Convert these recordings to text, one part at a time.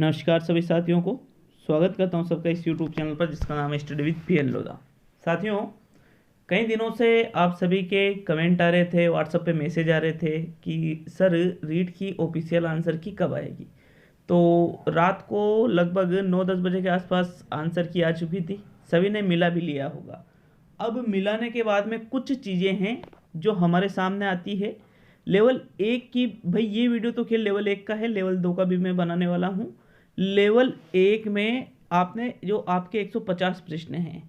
नमस्कार सभी साथियों को स्वागत करता हूं सबका इस YouTube चैनल पर जिसका नाम है स्टडी विद पीएन लोधा। साथियों, कई दिनों से आप सभी के कमेंट आ रहे थे, व्हाट्सएप पे मैसेज आ रहे थे कि सर रीट की ऑफिशियल आंसर की कब आएगी। तो रात को लगभग 9-10 बजे के आसपास आंसर की आ चुकी थी, सभी ने मिला भी लिया होगा। अब मिलाने के बाद में कुछ चीज़ें हैं जो हमारे सामने आती है। लेवल 1 की, भाई ये वीडियो तो खेल लेवल 1 का है, लेवल 2 का भी मैं बनाने वाला हूँ। लेवल 1 में आपने जो आपके 150 प्रश्न हैं,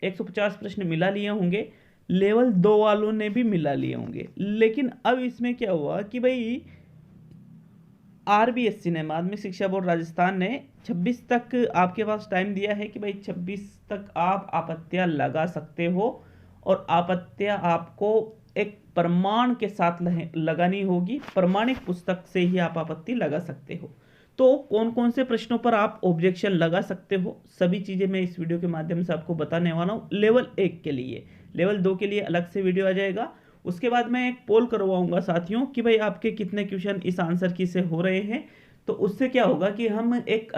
150 प्रश्न मिला लिए होंगे, लेवल 2 वालों ने भी मिला लिए होंगे। लेकिन अब इसमें क्या हुआ कि भाई आरबीएससी ने, माध्यमिक शिक्षा बोर्ड राजस्थान ने 26 तक आपके पास टाइम दिया है कि भाई 26 तक आप आपत्तियां लगा सकते हो और आपत्तियां आपको एक प्रमाण के साथ लगानी होगी। प्रमाणिक पुस्तक से ही आप आपत्ति लगा सकते हो। तो कौन कौन से प्रश्नों पर आप ऑब्जेक्शन लगा सकते हो, सभी चीज़ें मैं इस वीडियो के माध्यम से आपको बताने वाला हूँ। लेवल 1 के लिए, लेवल 2 के लिए अलग से वीडियो आ जाएगा। उसके बाद मैं एक पोल करवाऊंगा साथियों कि भाई आपके कितने क्वेश्चन इस आंसर की से हो रहे हैं। तो उससे क्या होगा कि हम एक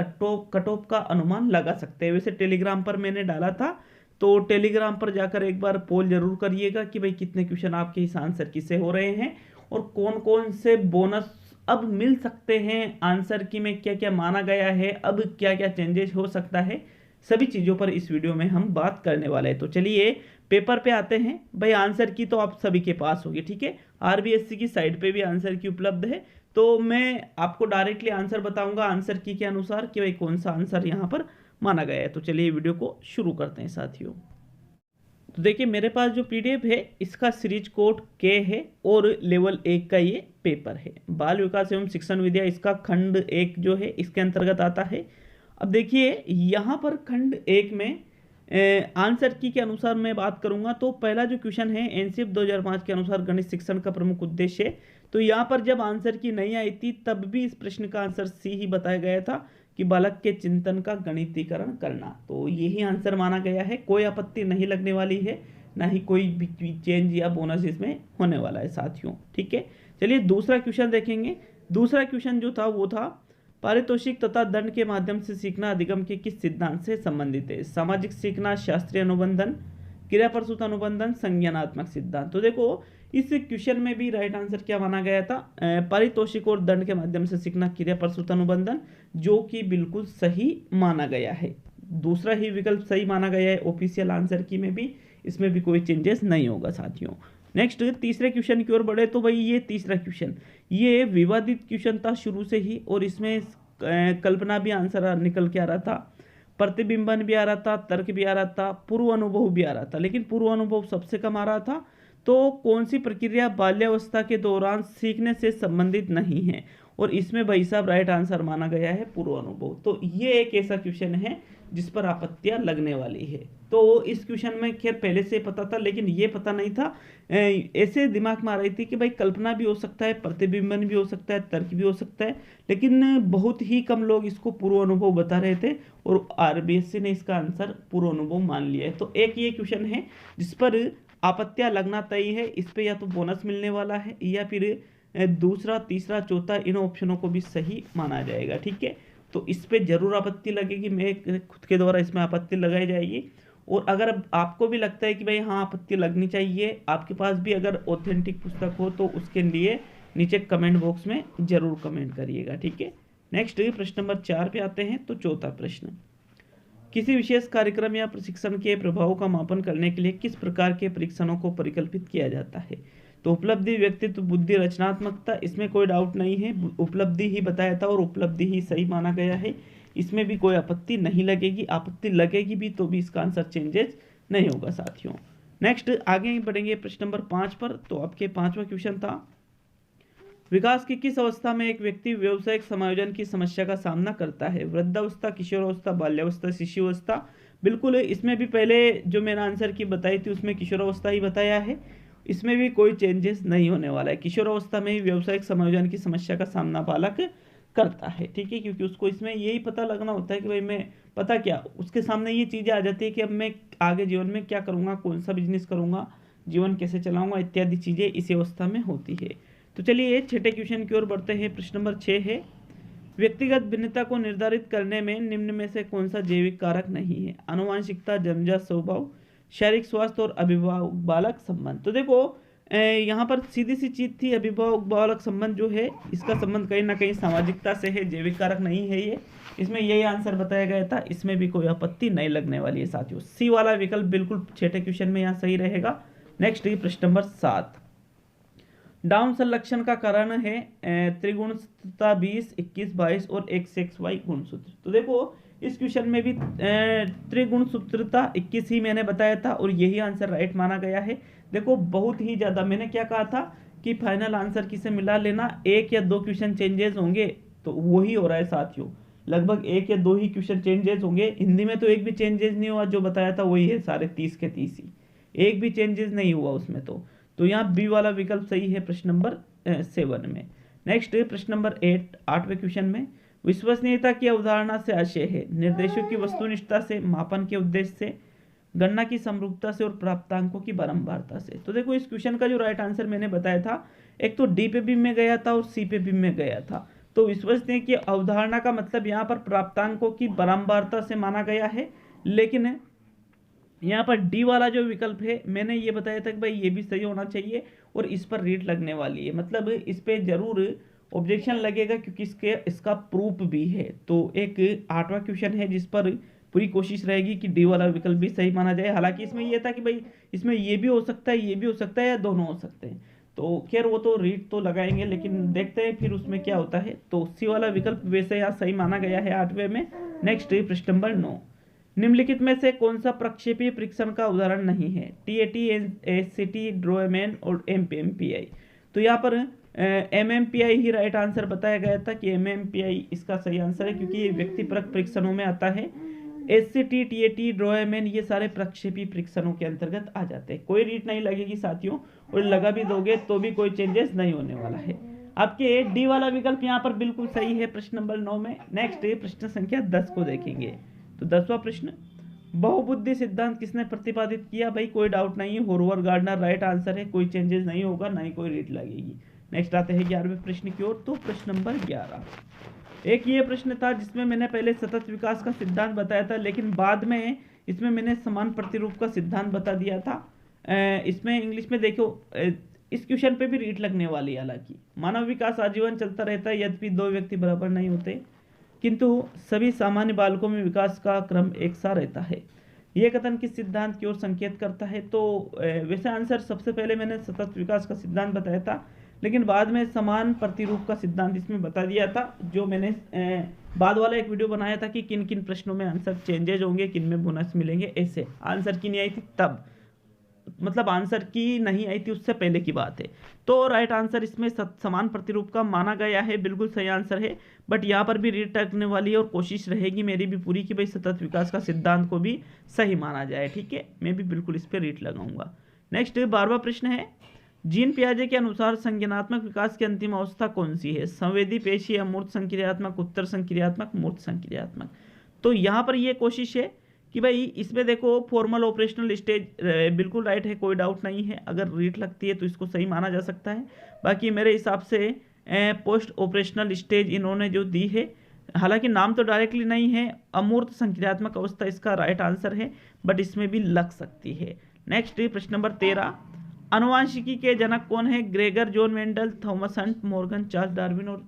कट ऑफ का अनुमान लगा सकते हैं। वैसे टेलीग्राम पर मैंने डाला था, तो टेलीग्राम पर जाकर एक बार पोल जरूर करिएगा कि भाई कितने क्वेश्चन आपके इस आंसर की से हो रहे हैं और कौन कौन से बोनस अब मिल सकते हैं। आंसर की में क्या क्या माना गया है, अब क्या क्या चेंजेस हो सकता है, सभी चीज़ों पर इस वीडियो में हम बात करने वाले हैं। तो चलिए पेपर पे आते हैं। भाई आंसर की तो आप सभी के पास होगी, ठीक है। आरबीएससी की साइट पे भी आंसर की उपलब्ध है। तो मैं आपको डायरेक्टली आंसर बताऊंगा आंसर की के अनुसार कि भाई कौन सा आंसर यहाँ पर माना गया है। तो चलिए वीडियो को शुरू करते हैं साथियों। तो देखिए मेरे पास जो पीडीएफ है इसका सीरीज कोड के है और लेवल 1 का ये पेपर है। बाल विकास एवं शिक्षण विद्या इसका खंड 1 जो है इसके अंतर्गत आता है। अब देखिए यहाँ पर खंड 1 में आंसर की के अनुसार मैं बात करूंगा। तो पहला जो क्वेश्चन है एनसीएफ 2005 के अनुसार गणित शिक्षण का प्रमुख उद्देश्य है। तो यहाँ पर जब आंसर की नहीं आई थी तब भी इस प्रश्न का आंसर सी ही बताया गया था कि बालक के चिंतन का गणितीकरण करना। तो यही आंसर माना गया है, कोई आपत्ति नहीं लगने वाली है, ना ही कोई चेंज या बोनस इसमें होने वाला है साथियों, ठीक है। चलिए दूसरा क्वेश्चन देखेंगे। दूसरा क्वेश्चन जो था वो था पारितोषिक तथा दंड के माध्यम से सीखना अधिगम के किस सिद्धांत से संबंधित है। सामाजिक सीखना, शास्त्रीय अनुबंधन, क्रिया प्रसूत अनुबंधन, संज्ञानात्मक सिद्धांत। तो देखो इस क्वेश्चन में भी राइट आंसर क्या माना गया था, पारितोषिक और दंड के माध्यम से सीखना, क्रिया प्रसूत अनुबंधन, जो कि बिल्कुल सही माना गया है। दूसरा ही विकल्प सही माना गया है ऑफिशियल आंसर की में भी, इसमें भी कोई चेंजेस नहीं होगा साथियों। नेक्स्ट तीसरे क्वेश्चन की ओर बढ़े। तो भाई ये तीसरा क्वेश्चन ये विवादित क्वेश्चन था शुरू से ही, और इसमें कल्पना भी आंसर निकल के आ रहा था, प्रतिबिंबन भी आ रहा था, तर्क भी आ रहा था, पूर्व अनुभव भी आ रहा था, लेकिन पूर्व अनुभव सबसे कम आ रहा था। तो कौन सी प्रक्रिया बाल्यावस्था के दौरान सीखने से संबंधित नहीं है, और इसमें भाई साहब राइट आंसर माना गया है पूर्व अनुभव। तो ये एक ऐसा क्वेश्चन है जिस पर आपत्तियां लगने वाली है। तो इस क्वेश्चन में खैर पहले से पता था, लेकिन ये पता नहीं था, ऐसे दिमाग में आ रही थी कि भाई कल्पना भी हो सकता है, प्रतिबिंबन भी हो सकता है, तर्क भी हो सकता है, लेकिन बहुत ही कम लोग इसको पूर्व अनुभव बता रहे थे और आरबीएससी ने इसका आंसर पूर्व अनुभव मान लिया है। तो एक ये क्वेश्चन है जिस पर आपत्तियां लगना तय है। इस पे या तो बोनस मिलने वाला है या फिर दूसरा, तीसरा, चौथा इन ऑप्शनों को भी सही माना जाएगा, ठीक है। तो इस पे जरूर आपत्ति लगेगी, मैं खुद के द्वारा इसमें आपत्ति लगाई जाएगी। और अगर आपको भी लगता है कि भाई हाँ आपत्ति लगनी चाहिए, आपके पास भी अगर ऑथेंटिक पुस्तक हो तो उसके लिए नीचे कमेंट बॉक्स में जरूर कमेंट करिएगा, ठीक है। नेक्स्ट प्रश्न नंबर 4 पे आते हैं। तो चौथा प्रश्न, किसी विशेष कार्यक्रम या प्रशिक्षण के प्रभाव का मापन करने के लिए किस प्रकार के परीक्षणों को परिकल्पित किया जाता है। तो उपलब्धि, व्यक्तित्व, बुद्धि, रचनात्मकता, इसमें कोई डाउट नहीं है, उपलब्धि ही बताया था और उपलब्धि ही सही माना गया है। इसमें भी कोई आपत्ति नहीं लगेगी, आपत्ति लगेगी भी तो भी इसका आंसर चेंजेस नहीं होगा साथियों। नेक्स्ट आगे बढ़ेंगे प्रश्न नंबर 5 पर। तो आपके 5वां क्वेश्चन था, विकास की किस अवस्था में एक व्यक्ति व्यावसायिक समायोजन की समस्या का सामना करता है। वृद्धावस्था, किशोरावस्था, बाल्यावस्था, शिशुअवस्था। बिल्कुल इसमें भी पहले जो मैंने आंसर की बताई थी उसमें किशोरावस्था ही बताया है, इसमें भी कोई चेंजेस नहीं होने वाला है। किशोरावस्था में ही व्यावसायिक समायोजन की समस्या का सामना बालक करता है, ठीक है, क्योंकि उसको इसमें यही पता लगना होता है कि भाई मैं पता क्या उसके सामने ये चीज़ें आ जाती है कि अब मैं आगे जीवन में क्या करूँगा, कौन सा बिजनेस करूँगा, जीवन कैसे चलाऊँगा, इत्यादि चीज़ें इसी अवस्था में होती है। तो चलिए छठे क्वेश्चन की ओर बढ़ते हैं। प्रश्न नंबर 6 है, व्यक्तिगत भिन्नता को निर्धारित करने में निम्न में से कौन सा जैविक कारक नहीं है? आनुवंशिकता, जन्मजात स्वभाव, शारीरिक स्वास्थ्य और अभिभावक बालक संबंध। तो देखो यहाँ पर सीधी सी चीज थी, अभिभावक बालक संबंध जो है इसका संबंध कहीं ना कहीं सामाजिकता से है, जैविक कारक नहीं है ये। इसमें यही आंसर बताया गया था, इसमें भी कोई आपत्ति नहीं लगने वाली है साथियों। सी वाला विकल्प बिल्कुल छठे क्वेश्चन में यहाँ सही रहेगा। नेक्स्ट है प्रश्न नंबर 7। डाउन संलक्षण का कारण है त्रिगुणता 20, 21, 22 और XXY गुणसूत्र। तो देखो इस क्वेश्चन में भी त्रिगुणसूत्रता 21 ही मैंने बताया था और यही आंसर राइट माना गया है। देखो बहुत ही ज्यादा मैंने क्या कहा था कि फाइनल आंसर किसे मिला लेना, 1 या 2 क्वेश्चन चेंजेस होंगे, तो वही हो रहा है साथियों, लगभग 1 या 2 ही क्वेश्चन चेंजेस होंगे। हिंदी में तो एक भी चेंजेस नहीं हुआ, जो बताया था वही है, सारे 30 के 30 ही, एक भी चेंजेस नहीं हुआ उसमें। तो यहाँ बी वाला विकल्प सही है प्रश्न नंबर 7 में। नेक्स्ट प्रश्न नंबर 8, 8वें क्वेश्चन में विश्वसनीयता की अवधारणा से आशय है निर्देशों की वस्तुनिष्ठता से, मापन के उद्देश्य से, गणना की समरूपता से और प्राप्तांकों की बारंबारता से। तो देखो इस क्वेश्चन का जो राइट आंसर मैंने बताया था, एक तो डी पे भी में गया था और सी पे भी में गया था। तो विश्वसनीय की अवधारणा का मतलब यहाँ पर प्राप्तांकों की बारंबारता से माना गया है, लेकिन यहाँ पर डी वाला जो विकल्प है मैंने ये बताया था कि भाई ये भी सही होना चाहिए और इस पर रीट लगने वाली है, मतलब इस पे जरूर ऑब्जेक्शन लगेगा क्योंकि इसका प्रूफ भी है। तो एक 8वां क्वेश्चन है जिस पर पूरी कोशिश रहेगी कि डी वाला विकल्प भी सही माना जाए। हालांकि इसमें यह था कि भाई इसमें ये भी हो सकता है, ये भी हो सकता है, या दोनों हो सकते हैं। तो खैर वो तो रीट तो लगाएंगे, लेकिन देखते हैं फिर उसमें क्या होता है। तो सी वाला विकल्प वैसे यहाँ सही माना गया है 8वें में। नेक्स्ट प्रश्न नंबर 9, निम्नलिखित में से कौन सा प्रक्षेपीय परीक्षण का उदाहरण नहीं है? टीएटी, एससीटी, ड्रोएमएन और एमपीआई। तो यहाँ पर एमएमपीआई ही राइट आंसर बताया गया था कि एमएमपीआई इसका सही आंसर है, क्योंकि ये व्यक्तिपरक परीक्षणों में आता है। एससीटी, टीएटी, ड्रोएमएन ये सारे प्रक्षेपी परीक्षणों के अंतर्गत आ जाते हैं। कोई रीट नहीं लगेगी साथियों, और लगा भी दोगे तो भी कोई चेंजेस नहीं होने वाला है। आपके डी वाला विकल्प यहाँ पर बिल्कुल सही है प्रश्न नंबर 9 में। नेक्स्ट प्रश्न संख्या 10 को देखेंगे। तो 10वां प्रश्न, बहुबुद्धि सिद्धांत किसने प्रतिपादित किया? भाई कोई डाउट नहीं है, होरवर गार्डनर राइट आंसर है, कोई चेंजेस नहीं होगा, ना ही कोई रीट लगेगी। नेक्स्ट आते हैं 11वें प्रश्न की ओर। तो प्रश्न नंबर 11, एक ये प्रश्न था जिसमें मैंने पहले सतत विकास का सिद्धांत बताया था, लेकिन बाद में इसमें मैंने समान प्रतिरूप का सिद्धांत बता दिया था। इसमें इंग्लिश में देखो, इस क्वेश्चन पे भी रीट लगने वाली है। हालांकि मानव विकास आजीवन चलता रहता है, यद्यपि 2 व्यक्ति बराबर नहीं होते, किंतु सभी सामान्य बालकों में विकास का क्रम एक सा रहता है। यह कथन किस सिद्धांत की ओर संकेत करता है? तो वैसे आंसर सबसे पहले मैंने सतत विकास का सिद्धांत बताया था, लेकिन बाद में समान प्रतिरूप का सिद्धांत इसमें बता दिया था, जो मैंने बाद वाला एक वीडियो बनाया था कि किन किन प्रश्नों में आंसर चेंजेज होंगे, किन में बोनस मिलेंगे। ऐसे आंसर की नहीं आई थी तब, मतलब आंसर की नहीं आई थी उससे पहले की बात है। तो राइट आंसर इसमें समान प्रतिरूप का माना गया है, बिल्कुल सही आंसर है। बट यहाँ पर भी रीट लगने वाली है और कोशिश रहेगी मेरी भी पूरी कि भाई सतत विकास का सिद्धांत को भी सही माना जाए। ठीक है, मैं भी बिल्कुल इस पर रीट लगाऊंगा। नेक्स्ट 12वां प्रश्न है, जीन पियाजे के अनुसार संज्ञानात्मक विकास की अंतिम अवस्था कौन सी है? संवेदी, पेशी, अमूर्त संक्रियात्मक, उत्तर संक्रियात्मक, मूर्त संक्रियात्मक। तो यहाँ पर ये कोशिश है कि भाई इसमें देखो फॉर्मल ऑपरेशनल स्टेज बिल्कुल राइट है, कोई डाउट नहीं है। अगर रीट लगती है तो इसको सही माना जा सकता है। बाकी मेरे हिसाब से पोस्ट ऑपरेशनल स्टेज इन्होंने जो दी है, हालांकि नाम तो डायरेक्टली नहीं है, अमूर्त संक्रियात्मक अवस्था इसका राइट आंसर है, बट इसमें भी लग सकती है। नेक्स्ट प्रश्न नंबर 13, अनुवांशिकी के जनक कौन है? Gregor, John Mendel, Thomas Hunt, Morgan, Charles Darwin और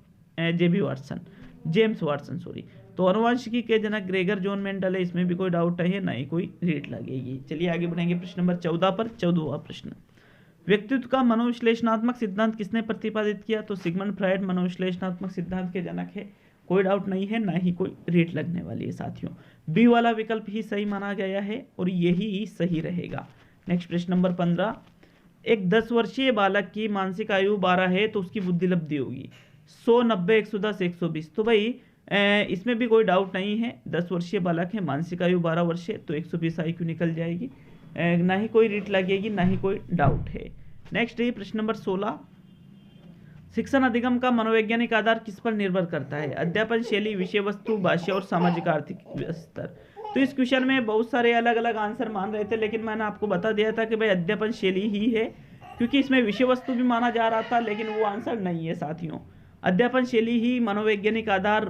जेम्स वाटसन सॉरी। तो अनुवांशिकी के जनक ग्रेगर जॉन मेंडल है, इसमें भी कोई डाउट नहीं है, ना ही कोई रीट लगेगी। चलिए आगे बढ़ेंगे प्रश्न नंबर 14 पर। 14वां प्रश्न, व्यक्तित्व का मनोविश्लेषणात्मक सिद्धांत किसने प्रतिपादित किया? तो सिगमंड फ्रायड मनोविश्लेषणात्मक सिद्धांत के जनक है, कोई डाउट नहीं है, ना ही कोई रीट लगने वाली है साथियों। बी वाला विकल्प ही सही माना गया है और यही सही रहेगा। नेक्स्ट प्रश्न नंबर 15, एक 10 वर्षीय बालक की मानसिक आयु 12 है तो उसकी बुद्धि लब्धि होगी 100, 90, 110, 120। तो भाई इसमें भी कोई डाउट नहीं है, 10 वर्षीय बालक है, मानसिक आयु 12 वर्ष है, तो 120 IQ निकल जाएगी, ना ही कोई रीट लगेगी, ना ही कोई डाउट है। नेक्स्ट है प्रश्न नंबर 16, शिक्षण अधिगम का मनोवैज्ञानिक आधार किस पर निर्भर करता है? अध्यापन शैली, विषय वस्तु, भाषा और सामाजिक आर्थिक स्तर। तो इस क्वेश्चन में बहुत सारे अलग अलग आंसर मान रहे थे, लेकिन मैंने आपको बता दिया था कि भाई अध्यापन शैली ही है, क्योंकि इसमें विषय वस्तु भी माना जा रहा था, लेकिन वो आंसर नहीं है साथियों। अध्यापन शैली ही मनोवैज्ञानिक आधार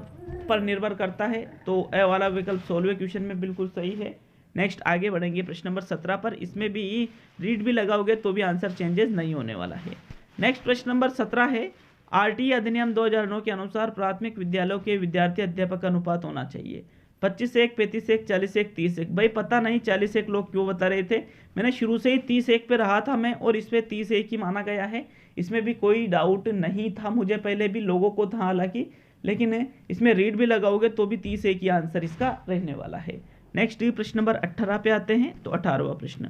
पर निर्भर करता है, तो ए वाला विकल्प 16वें क्वेश्चन में बिल्कुल सही है। नेक्स्ट आगे बढ़ेंगे प्रश्न नंबर 17 पर। इसमें भी रीड भी लगाओगे तो भी आंसर चेंजेस नहीं होने वाला है। नेक्स्ट प्रश्न नंबर 17 है, आरटीई अधिनियम 2009 के अनुसार प्राथमिक विद्यालयों के विद्यार्थी अध्यापक अनुपात होना चाहिए 25:1, 35:1, 40:1, 30:1। भाई पता नहीं 40:1 लोग क्यों बता रहे थे, मैंने शुरू से ही 30:1 पे रहा था मैं, और इस पे 30:1 ही माना गया है। इसमें भी कोई डाउट नहीं था मुझे, पहले भी लोगों को था हालांकि, लेकिन इसमें रीड भी लगाओगे तो भी 30:1 ही आंसर इसका रहने वाला है। नेक्स्ट प्रश्न नंबर 18 पे आते हैं। तो 18वां प्रश्न,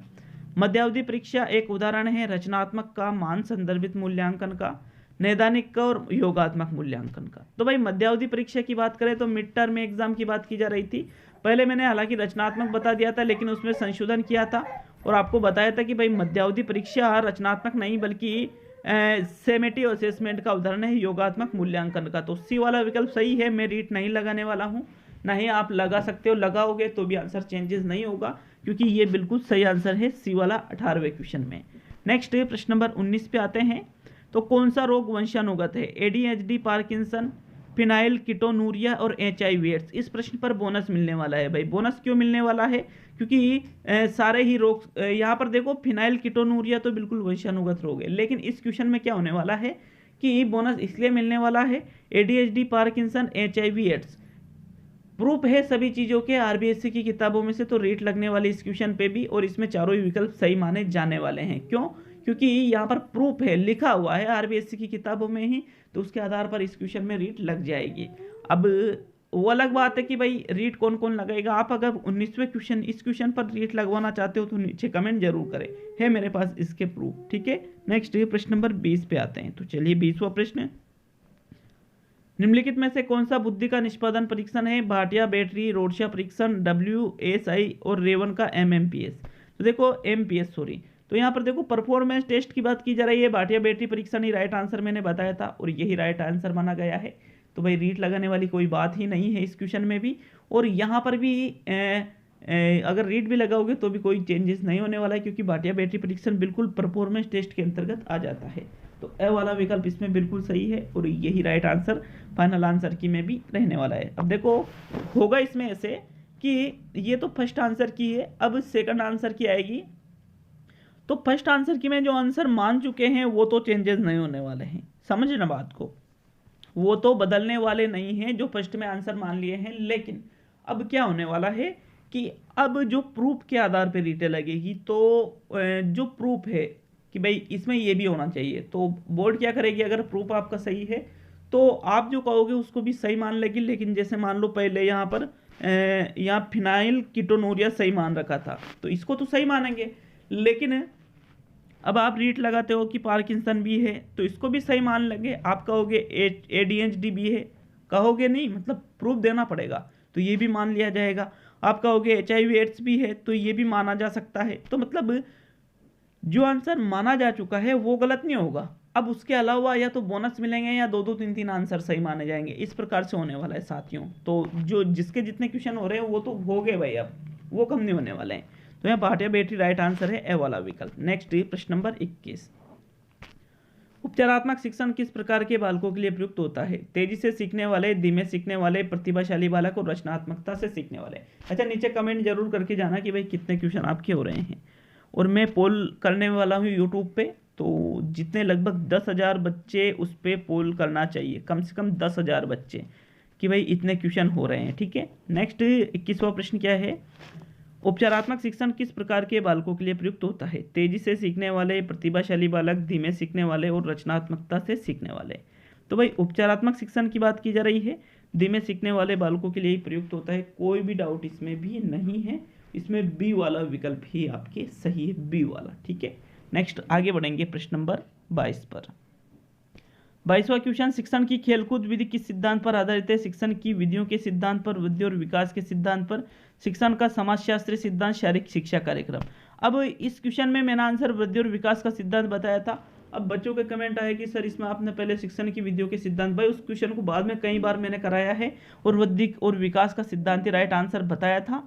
मध्यावधि परीक्षा एक उदाहरण है रचनात्मक का, मान संदर्भित मूल्यांकन का, नैदानिक का और योगात्मक मूल्यांकन का। तो भाई मध्यावधि परीक्षा की बात करें तो मिड टर्म एग्जाम की बात की जा रही थी। पहले मैंने हालांकि रचनात्मक बता दिया था, लेकिन उसमें संशोधन किया था और आपको बताया था कि भाई मध्यावधि परीक्षा रचनात्मक नहीं बल्कि सेमेटिव असेसमेंट का उदाहरण है योगात्मक मूल्यांकन का। तो सी वाला विकल्प सही है, मैं रीट नहीं लगाने वाला हूँ, नहीं आप लगा सकते हो, लगाओगे तो भी आंसर चेंजेस नहीं होगा, क्योंकि ये बिल्कुल सही आंसर है सी वाला 18वें क्वेश्चन में। नेक्स्ट प्रश्न नंबर 19 पे आते हैं। तो कौन सा रोग वंशानुगत है, एडीएचडी, पार्किंसन, फिनाइल कीटोनूरिया और HIV एड्स। इस प्रश्न पर बोनस मिलने वाला है। भाई बोनस क्यों मिलने वाला है, क्योंकि सारे ही रोग यहाँ पर देखो, फिनाइल कीटोनूरिया तो बिल्कुल वंशानुगत रोग है, लेकिन इस क्वेश्चन में क्या होने वाला है कि बोनस इसलिए मिलने वाला है, ADHD, Parkinson, HIV AIDS proof है सभी चीज़ों के RBSC की किताबों में से, तो रेट लगने वाली इस क्वेश्चन पे भी, और इसमें चारों ही विकल्प सही माने जाने वाले हैं। क्यों, क्योंकि यहाँ पर प्रूफ है, लिखा हुआ है RBSC की किताबों में ही, तो उसके आधार पर इस क्वेश्चन में रीट लग जाएगी। अब वो अलग बात है कि भाई रीट कौन कौन लगाएगा। आप अगर 19वें क्वेश्चन इस क्वेश्चन पर रीट लगवाना चाहते हो तो नीचे कमेंट जरूर करें, है मेरे पास इसके प्रूफ, ठीक है। नेक्स्ट प्रश्न नंबर 20 पे आते हैं। तो चलिए 20वां प्रश्न, निम्नलिखित में से कौन सा बुद्धि का निष्पादन परीक्षण है, भाटिया बैटरी, रोडशा परीक्षण, WSI और रेवन का MMPS। तो देखो MPS सॉरी, तो यहाँ पर देखो परफॉर्मेंस टेस्ट की बात की जा रही है, भाटिया बैटरी परीक्षण ही राइट आंसर मैंने बताया था और यही राइट आंसर माना गया है। तो भाई रीट लगाने वाली कोई बात ही नहीं है इस क्वेश्चन में भी, और यहाँ पर भी अगर रीट भी लगाओगे तो भी कोई चेंजेस नहीं होने वाला है, क्योंकि भाटिया बैटरी परीक्षण बिल्कुल परफॉर्मेंस टेस्ट के अंतर्गत आ जाता है। तो ए वाला विकल्प इसमें बिल्कुल सही है और यही राइट आंसर फाइनल आंसर की में भी रहने वाला है। अब देखो होगा इसमें ऐसे कि ये तो फर्स्ट आंसर की है, अब सेकंड आंसर की आएगी। तो फर्स्ट आंसर की में जो आंसर मान चुके हैं वो तो चेंजेस नहीं होने वाले हैं, समझना बात को, वो तो बदलने वाले नहीं हैं जो फर्स्ट में आंसर मान लिए हैं। लेकिन अब क्या होने वाला है कि अब जो प्रूफ के आधार पर रीटे लगेगी, तो जो प्रूफ है कि भाई इसमें ये भी होना चाहिए, तो बोर्ड क्या करेगी, अगर प्रूफ आपका सही है तो आप जो कहोगे उसको भी सही मान लेगी। लेकिन जैसे मान लो पहले यहाँ पर यहाँ फिनाइल कीटोनूरिया सही मान रखा था, तो इसको तो सही मानेंगे, लेकिन अब आप रीट लगाते हो कि पार्किंसन भी है तो इसको भी सही मान लेंगे। आप कहोगे ADHD भी है, कहोगे नहीं, मतलब प्रूफ देना पड़ेगा, तो ये भी मान लिया जाएगा। आप कहोगे HIV एड्स भी है तो ये भी माना जा सकता है। तो मतलब जो आंसर माना जा चुका है वो गलत नहीं होगा, अब उसके अलावा या तो बोनस मिलेंगे या 2-2, 3-3 आंसर सही माने जाएंगे, इस प्रकार से होने वाला है साथियों। तो जो जिसके जितने क्वेश्चन हो रहे हैं वो तो हो गए भाई, अब वो कम नहीं होने वाले हैं। तो यहाँ भाटिया बैटरी राइट आंसर है ए वाला विकल्प। नेक्स्ट प्रश्न नंबर 21, उपचारात्मक शिक्षण किस प्रकार के बालकों के लिए प्रयुक्त होता है, तेजी से सीखने वाले, धीमे सीखने वाले, प्रतिभाशाली बालक और रचनात्मकता से सीखने वाले। अच्छा नीचे कमेंट जरूर करके जाना कि भाई कितने क्वेश्चन आपके हो रहे हैं, और मैं पोल करने वाला हूँ यूट्यूब पे, तो जितने लगभग 10,000 बच्चे उस पर पोल करना चाहिए, कम से कम 10,000 बच्चे, कि भाई इतने क्वेश्चन हो रहे हैं, ठीक है। नेक्स्ट 21वां प्रश्न क्या है, उपचारात्मक शिक्षण किस प्रकार के बालकों के लिए प्रयुक्त होता है, तेजी से सीखने वाले, प्रतिभाशाली बालक, धीमे सीखने वाले और रचनात्मकता से सीखने वाले। तो भाई उपचारात्मक शिक्षण की बात की जा रही है, धीमे सीखने वाले बालकों के लिए ही प्रयुक्त होता है, कोई भी डाउट इसमें भी नहीं है, इसमें बी वाला विकल्प ही आपके सही है, बी वाला, ठीक है। नेक्स्ट आगे बढ़ेंगे प्रश्न नंबर 22 पर। 22वां क्वेश्चन, शिक्षण की खेलकूद विधि किस सिद्धांत पर आधारित है, शिक्षण की विधियों के सिद्धांत पर, वृद्धि और विकास के सिद्धांत पर, शिक्षण का समाजशास्त्री सिद्धांत, शारीरिक शिक्षा कार्यक्रम। अब इस क्वेश्चन में मैंने आंसर वृद्धि और विकास का सिद्धांत बताया था। अब बच्चों के कमेंट आए कि सर इसमें आपने पहले शिक्षण की विधियों के सिद्धांत, भाई उस क्वेश्चन को बाद में कई बार मैंने कराया है और वृद्धि और विकास का सिद्धांत ही राइट आंसर बताया था।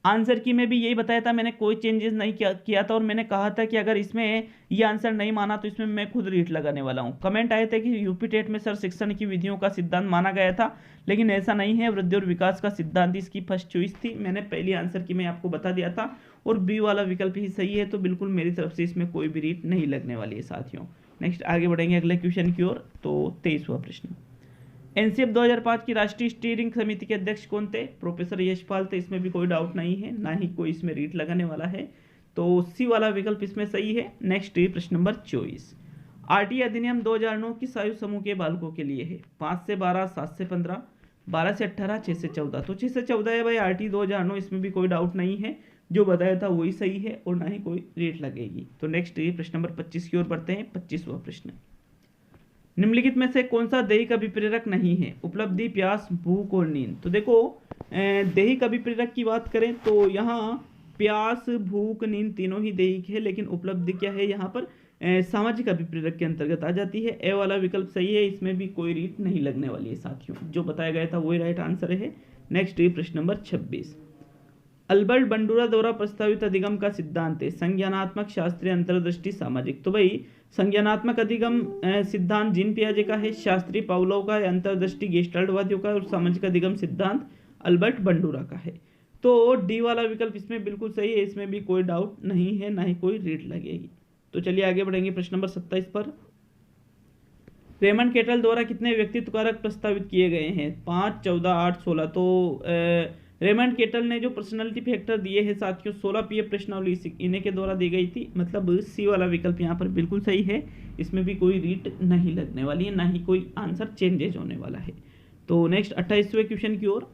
आंसर की में भी यही बताया था, मैंने कोई चेंजेस नहीं किया था, और मैंने कहा था कि अगर इसमें ये आंसर नहीं माना तो इसमें मैं खुद रीट लगाने वाला हूँ। कमेंट आए थे कि यूपी टेट में सर शिक्षण की विधियों का सिद्धांत माना गया था, लेकिन ऐसा नहीं है। वृद्धि और विकास का सिद्धांत इसकी फर्स्ट चॉइस थी, मैंने पहली आंसर की में आपको बता दिया था, और बी वाला विकल्प ही सही है। तो बिल्कुल मेरी तरफ से इसमें कोई भी रीट नहीं लगने वाली है साथियों। नेक्स्ट आगे बढ़ेंगे अगले क्वेश्चन की ओर। तो 23वां प्रश्न, एनसीएफ 2005 की राष्ट्रीय स्टीयरिंग समिति के अध्यक्ष कौन थे? प्रोफेसर यशपाल थे, इसमें भी कोई डाउट नहीं है, ना ही कोई इसमें रीट लगाने वाला है। तो सी वाला विकल्प इसमें सही है। नेक्स्ट प्रश्न नंबर 24, आरटीए अधिनियम 2009 किस आयु समूह के बालकों के लिए है? 5 से 12, 7 से 15, 12 से 18, 6 से 14। तो 6 से 14 है भाई आरटीए 2009, इसमें भी कोई डाउट नहीं है, जो बताया था वही सही है, और ना ही कोई रीट लगेगी। तो नेक्स्ट प्रश्न नंबर 25 की ओर बढ़ते हैं। 25वां प्रश्न, निम्नलिखित में से कौन सा दैहिक अभिप्रेरक नहीं है? उपलब्धि, प्यास, भूख और नींद। तो देखो दैहिक अभिप्रेरक की बात करें तो यहाँ प्यास, भूख, नींद तीनों ही दैहिक है, लेकिन उपलब्धि क्या है यहाँ पर सामाजिक अभिप्रेरक के अंतर्गत आ जाती है। ए वाला विकल्प सही है, इसमें भी कोई रीट नहीं लगने वाली है साथियों, जो बताया गया था वही राइट आंसर है। नेक्स्ट प्रश्न नंबर 26, अल्बर्ट बंडूरा द्वारा प्रस्तावित अधिगम का सिद्धांत है? संज्ञानात्मक, शास्त्रीय, अंतर्दृष्टि, सामाजिक। तो भाई संज्ञानात्मक अधिगम सिद्धांत जीन पियाजे का है, शास्त्रीय पावलोव का है, अंतर्दृष्टि गेस्टाल्टवादियों का, और सामाजिक अधिगम सिद्धांत अल्बर्ट बंडूरा का है। तो डी वाला विकल्प इसमें बिल्कुल सही है, इसमें भी कोई डाउट नहीं है, ना ही कोई रीट लगेगी। तो चलिए आगे बढ़ेंगे प्रश्न नंबर 27 पर। रेमंड केटल द्वारा कितने व्यक्तित्व कारक प्रस्तावित किए गए हैं? 5, 14, 8, 16। तो रेमंड केटल ने जो पर्सनालिटी फैक्टर दिए हैं साथियों 16 पीएफ प्रश्नावली इन्हीं के द्वारा दी गई थी, मतलब सी वाला विकल्प यहाँ पर बिल्कुल सही है, इसमें भी कोई रीट नहीं लगने वाली है, ना ही कोई आंसर चेंजेज होने वाला है। तो नेक्स्ट 28वें क्वेश्चन की ओर,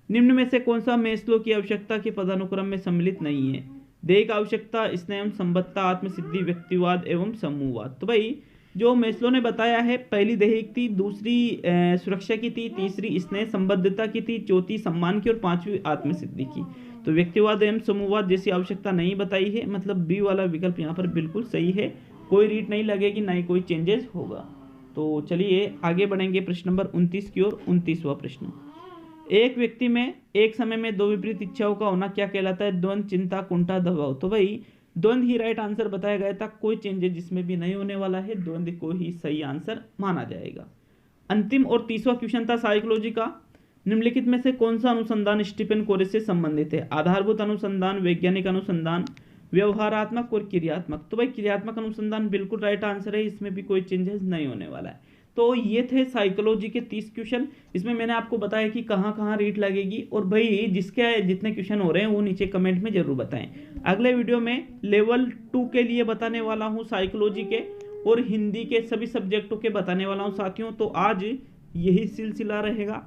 निम्न में से कौन सा मेस्लो की आवश्यकता के पदानुक्रम में सम्मिलित नहीं है? दैहिक आवश्यकता, स्नेह, संबद्धता, आत्मसिद्धि, व्यक्तिवाद एवं समूहवाद। तो भाई जो मेस्लो ने बताया है, पहली दैहिक थी, दूसरी सुरक्षा की थी, तीसरी स्नेह संबद्धता की थी, चौथी सम्मान की, और पांचवी आत्मसिद्धि की। तो व्यक्तिवाद एवं समूहवाद जैसी आवश्यकता नहीं बताई है, मतलब बी वाला विकल्प यहाँ पर बिल्कुल सही है, कोई रीट नहीं लगेगी, ना ही कोई चेंजेस होगा। तो चलिए आगे बढ़ेंगे प्रश्न नंबर 29 की ओर। 29वां प्रश्न, एक व्यक्ति में एक समय में दो विपरीत इच्छाओं का होना क्या कहलाता है? द्वंद्व, चिंता, कुंठा, दबाव। तो भाई द्वंद्व ही राइट आंसर बताया गया था, कोई चेंजेस जिसमें भी नहीं होने वाला है, द्वंद्व को ही सही आंसर माना जाएगा। अंतिम और 30वां क्वेश्चन था साइकोलॉजी का, निम्नलिखित में से कौन सा अनुसंधान स्टीफन कोरे से संबंधित है? आधारभूत अनुसंधान, वैज्ञानिक अनुसंधान, व्यवहारात्मक और क्रियात्मक। तो भाई क्रियात्मक अनुसंधान बिल्कुल राइट आंसर है, इसमें भी कोई चेंजेस नहीं होने वाला है। तो ये थे साइकोलॉजी के 30 क्वेश्चन, इसमें मैंने आपको बताया कि कहाँ कहाँ रीट लगेगी, और भाई जिसके जितने क्वेश्चन हो रहे हैं वो नीचे कमेंट में जरूर बताएं। अगले वीडियो में लेवल 2 के लिए बताने वाला हूँ साइकोलॉजी के, और हिंदी के सभी सब्जेक्टों के बताने वाला हूँ साथियों। तो आज यही सिलसिला रहेगा,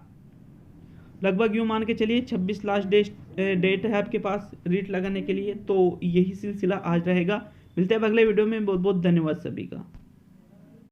लगभग यूँ मान के चलिए 26 लास्ट डेट है आपके पास रीट लगाने के लिए, तो यही सिलसिला आज रहेगा। मिलते हैं अगले वीडियो में, बहुत बहुत धन्यवाद सभी का।